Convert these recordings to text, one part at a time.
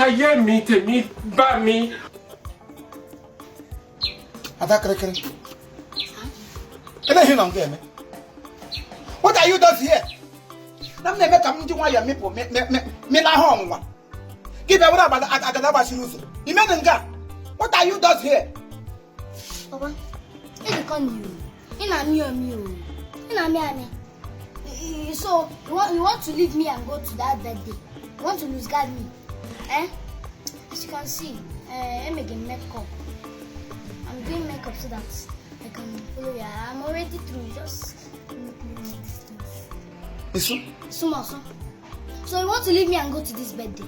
ayé mi tèmi bá mi. Adakrekere. What are you doing here? I'm never coming to why you're me la home. Give a what about Agadabashi. What are you doing here? Papa, I can't you. In a me. So you want to leave me and go to that birthday? You want to lose guard me? Eh? As you can see, I'm making makeup. I'm doing makeup so that I can follow you. I'm already through. Just Sumo. So you want to leave me and go to this birthday?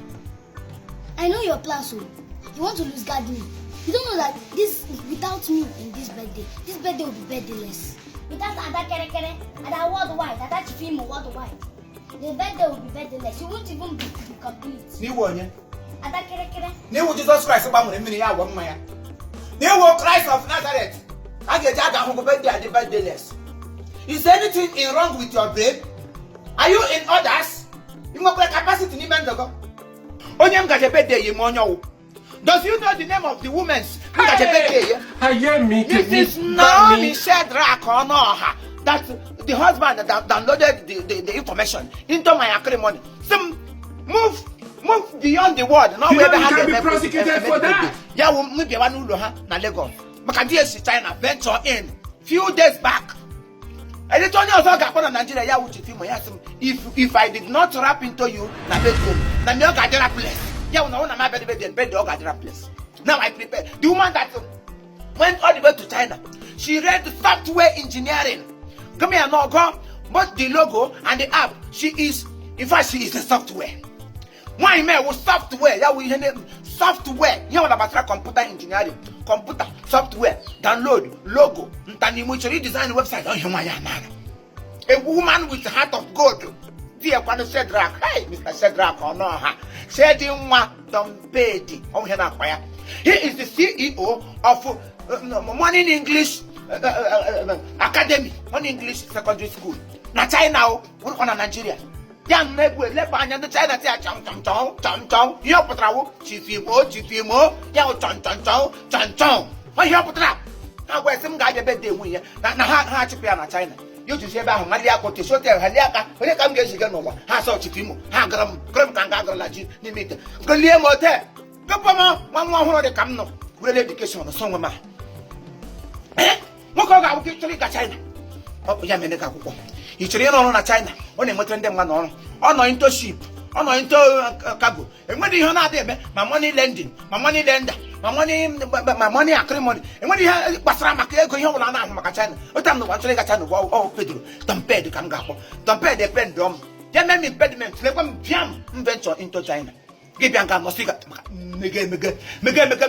I know your plan, so you want to lose guard me. You don't know that this without me in this birthday will be birthdayless. Without Ada Kere, Ada worldwide, Ada Chifimo worldwide, the birthday will be birthdayless. You won't even be complete. Ada Kere. New Jesus Christ about a minute. New Christ of Nazareth. I get that on birthday at the birthdayless. Is anything wrong with your brain? Are you in orders? You have capacity in the Onyam got a birthday, you monyo. Does you know the name of the woman who got a birthday? Ayé mi tèmi Mrs. bá mi. Naomi Shadrach or no, that the husband that downloaded the information into my acrimony. Some move beyond the word. No, You know you can be prosecuted for that. Yeah, we maybe one who na Lagos. Makadiesi China venture in few days back. I did tell you also got on Nigeria. Yeah, which if I did not rap into you, na bedroom, na me got place. Yeah, no one my bed dog got place. Now I prepare. The woman that went all the way to China, she read software engineering. Come here, no go. Both the logo and the app. She is a software. Why me was software? Yeah, we name software. You know about computer engineering, computer software, download logo. Ntanimuchori design website. Oh, you a woman with heart of gold. Dear Quan Shadrach, hey, Mr. Shadrach, or no, Shedding one Dompedi. Oh, he is the CEO of Morning English Academy, Morning English Secondary School. Now, China, on Nigeria. Young men will let by the China chong, you patrol, Chifimo, Yao chong. Why you patrol? How was some guy a birthday winner? Not how to be on China. You to say about Malia to show tell Haliaka, when you come get you no more. How so Chifimo, Hagram, Grangaga Laji, Nimit, Guillermo Motel. Gopama, one more they come no, real education or song of ma. Eh? Mokoga will get to China. Oh, Yameneka. You train on China, only motor them one on into ship, on into cargo. And when you not there, my money lending, my money lender, my money acrimony. And when you have Basramaka, you will not China. What time the one to China, oh, Pedro, don't pay the Kangapo, don't pay the pendulum. Then men impediments, let them jam venture into China. Give Yanka Mosika,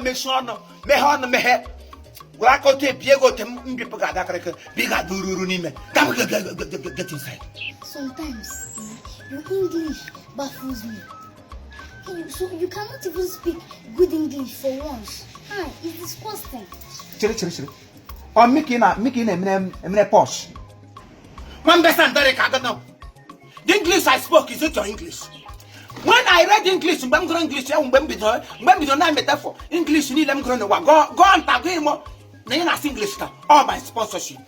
make sure no, me horn me head. Diego Biga Durunime. Get inside. Sometimes your English baffles me. So you cannot even speak good English for once. Hi, it's disgusting. Chiri. Or making a posh. One best and Derek Agano. The English I spoke is it your English? When I read English, when English, when we don't have metaphor, English need them go on Tagimo. English all my sponsorship.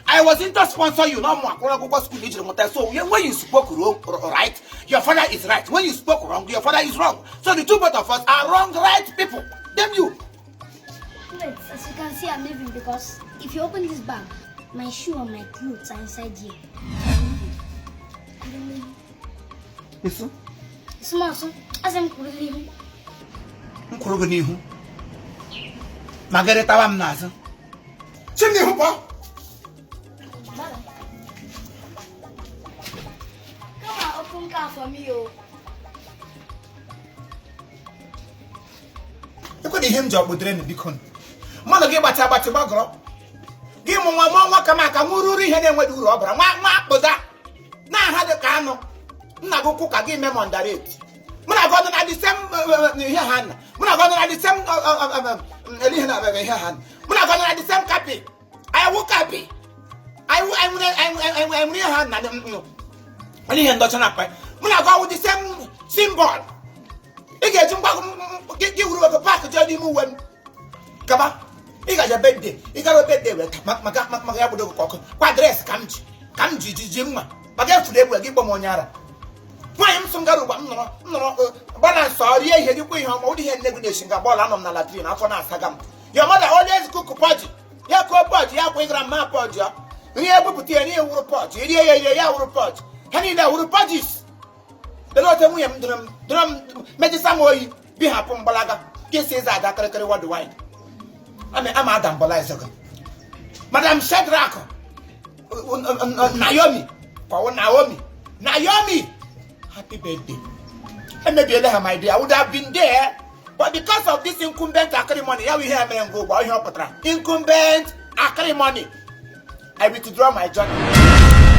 I was into sponsor you no more. So when you spoke wrong, right, your father is right. When you spoke wrong, your father is wrong. So the two both of us are wrong, right people. Damn you. Wait, as you can see, I'm leaving because if you open this bag, my shoe and my clothes are inside here. Listen. Small, so as I'm leaving. Margareta Wamnaza. Chimney Hooper. Come on, open car for me, oh. You could him job with Renny Beacon. Mother gave a tabacco. Give me one more Kamuri and then what do Robert. What that? Now I had a cano. Nago cook again, them on the rate. When I got at the same hand, when I got at the same hand, when I got at the same copy, I woke up. I'm near hand. When he had got an apple, when I go with the same symbol, ị ga-eji gị wuru ego paakị jee n'ime uwe m kaba ị gaje bedde ị gara bedde wee maka ya gbudo gị ọkụ kwa adreesị ka m ji mma maka efuru egbu gị kpọm onye ara nwaanyị m so ngara ụgba m nọrọ balansị ọ rie ihe gị kwa ihe ọma ụdị ihe nne gị na-esi nga bọọlụ anọ m na latrin afọ na-asaga m your mother always cook pọji ya kụọ pọji ya kwa ịgara mma pọji ya nri ebupụta ya n'ihe wuru pọji rie ya ire ya wuru pọji ha niile wuru pọjis lelee ote nwunye m dụrụ m mejisa m oyi bihapụ mgbalaga kesi eze ada kịrịkịrị wọd wine ama ada mbọla gị madam Shadrach Naomi happy birthday emebiele ha my dear. I would have been there but because of this incumbent acrimony ya we hear mere ngo gba ihe ọ pụtara incumbent acrimony I withdraw my journey.